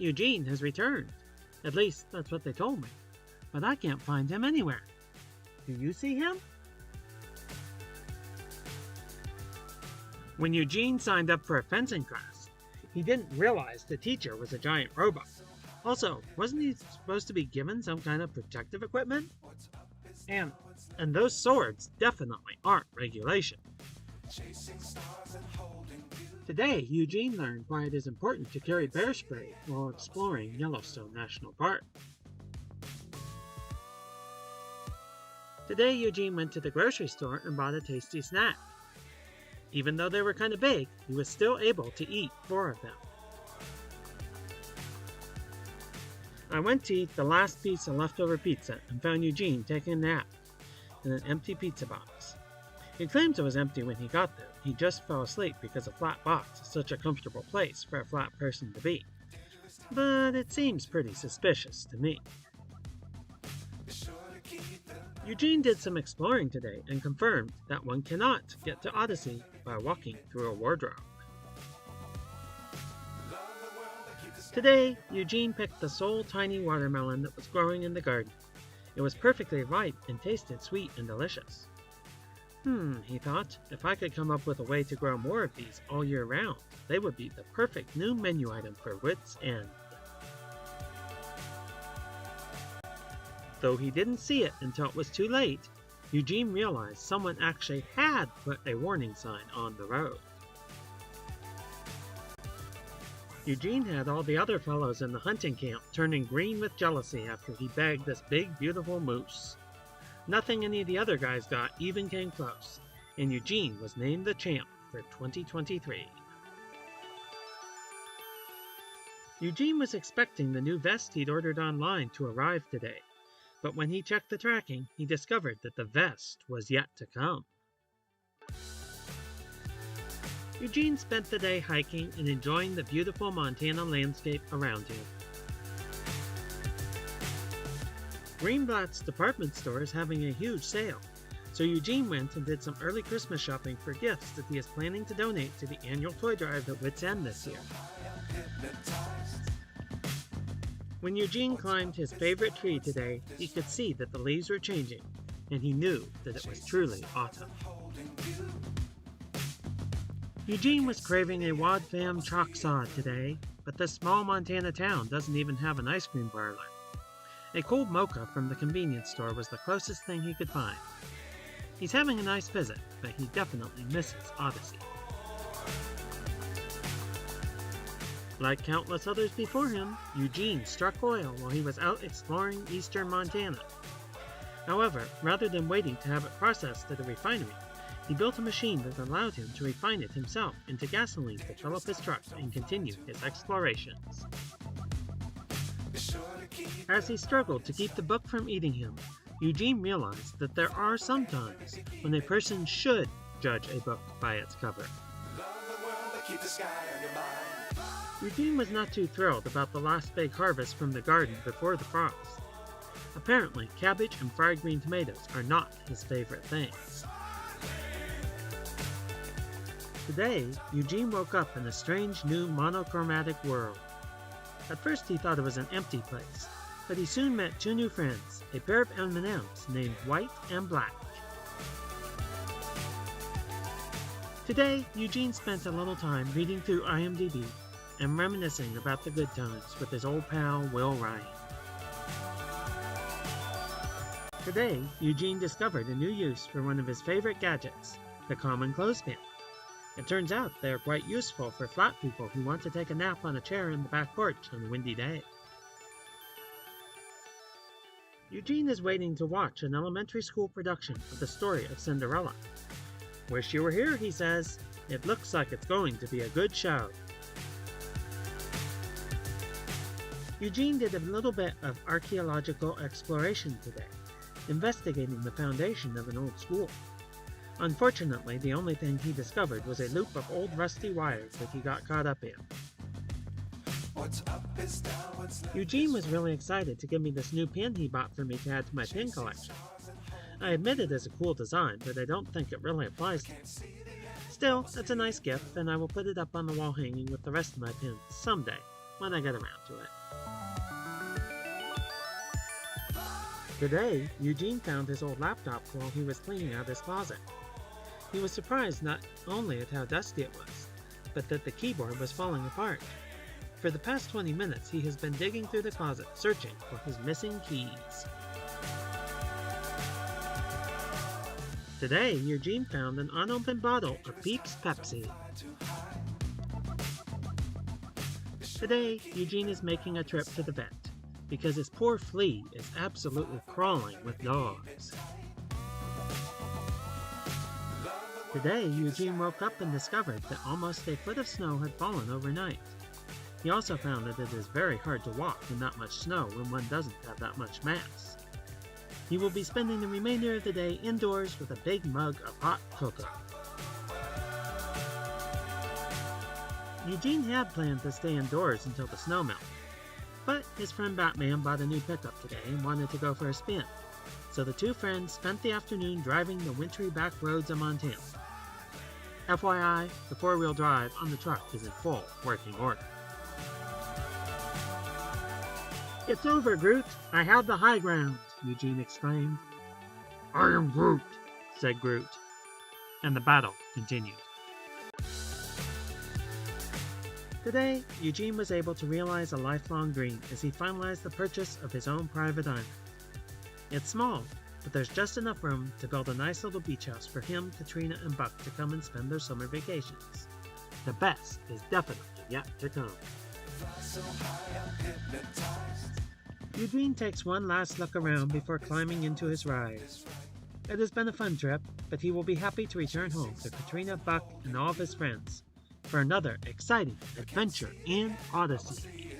Eugene has returned. At least, that's what they told me. But I can't find him anywhere. Do you see him? When Eugene signed up for a fencing class, he didn't realize the teacher was a giant robot. Also, wasn't he supposed to be given some kind of protective equipment? And those swords definitely aren't regulation. Today, Eugene learned why it is important to carry bear spray while exploring Yellowstone National Park. Today, Eugene went to the grocery store and bought a tasty snack. Even though they were kind of big, he was still able to eat 4 of them. I went to eat the last piece of leftover pizza and found Eugene taking a nap in an empty pizza box. He claims it was empty when he got there. He just fell asleep because a flat box is such a comfortable place for a flat person to be. But it seems pretty suspicious to me. Eugene did some exploring today and confirmed that one cannot get to Odyssey by walking through a wardrobe. Today, Eugene picked the sole tiny watermelon that was growing in the garden. It was perfectly ripe and tasted sweet and delicious. He thought, if I could come up with a way to grow more of these all year round, they would be the perfect new menu item for Wits End. Though he didn't see it until it was too late, Eugene realized someone actually had put a warning sign on the road. Eugene had all the other fellows in the hunting camp turning green with jealousy after he bagged this big, beautiful moose. Nothing any of the other guys got even came close, and Eugene was named the champ for 2023. Eugene was expecting the new vest he'd ordered online to arrive today, but when he checked the tracking, he discovered that the vest was yet to come. Eugene spent the day hiking and enjoying the beautiful Montana landscape around him. Greenblatt's department store is having a huge sale, so Eugene went and did some early Christmas shopping for gifts that he is planning to donate to the annual toy drive at Wits End this year. When Eugene climbed his favorite tree today, he could see that the leaves were changing, and he knew that it was truly autumn. Eugene was craving a Wad Fam chalk sod today, but this small Montana town doesn't even have an ice cream parlor. A cold mocha from the convenience store was the closest thing he could find. He's having a nice visit, but he definitely misses Odyssey. Like countless others before him, Eugene struck oil while he was out exploring eastern Montana. However, rather than waiting to have it processed at a refinery, he built a machine that allowed him to refine it himself into gasoline to fill up his truck and continue his explorations. As he struggled to keep the book from eating him, Eugene realized that there are some times when a person should judge a book by its cover. Eugene was not too thrilled about the last big harvest from the garden before the frost. Apparently, cabbage and fried green tomatoes are not his favorite things. Today, Eugene woke up in a strange new monochromatic world. At first he thought it was an empty place, but he soon met 2 new friends, a pair of M&Ms named White and Black. Today, Eugene spent a little time reading through IMDb and reminiscing about the good times with his old pal Will Ryan. Today, Eugene discovered a new use for one of his favorite gadgets, the common clothespin. It turns out they are quite useful for flat people who want to take a nap on a chair in the back porch on a windy day. Eugene is waiting to watch an elementary school production of the story of Cinderella. "Wish you were here," he says. "It looks like it's going to be a good show." Eugene did a little bit of archaeological exploration today, investigating the foundation of an old school. Unfortunately, the only thing he discovered was a loop of old rusty wires that he got caught up in. Eugene was really excited to give me this new pin he bought for me to add to my pin collection. I admit it is a cool design, but I don't think it really applies to me. Still, it's a nice gift, and I will put it up on the wall hanging with the rest of my pins someday. when I get around to it. Today, Eugene found his old laptop while he was cleaning out his closet. He was surprised not only at how dusty it was, but that the keyboard was falling apart. For the past 20 minutes, he has been digging through the closet, searching for his missing keys. Today, Eugene found an unopened bottle of Peeps Pepsi. Today, Eugene is making a trip to the vet, because his poor flea is absolutely crawling with dogs. Today, Eugene woke up and discovered that almost a foot of snow had fallen overnight. He also found that it is very hard to walk in that much snow when one doesn't have that much mass. He will be spending the remainder of the day indoors with a big mug of hot cocoa. Eugene had planned to stay indoors until the snow melted, but his friend Batman bought a new pickup today and wanted to go for a spin, so the two friends spent the afternoon driving the wintry back roads of Montana. FYI, the four-wheel drive on the truck is in full working order. "It's over, Groot! I have the high ground!" Eugene exclaimed. "I am Groot," said Groot, and the battle continued. Today, Eugene was able to realize a lifelong dream as he finalized the purchase of his own private island. It's small, but there's just enough room to build a nice little beach house for him, Katrina, and Buck to come and spend their summer vacations. The best is definitely yet to come. Eugene takes one last look around before climbing into his ride. It has been a fun trip, but he will be happy to return home to Katrina, Buck, and all of his friends for another exciting adventure and odyssey.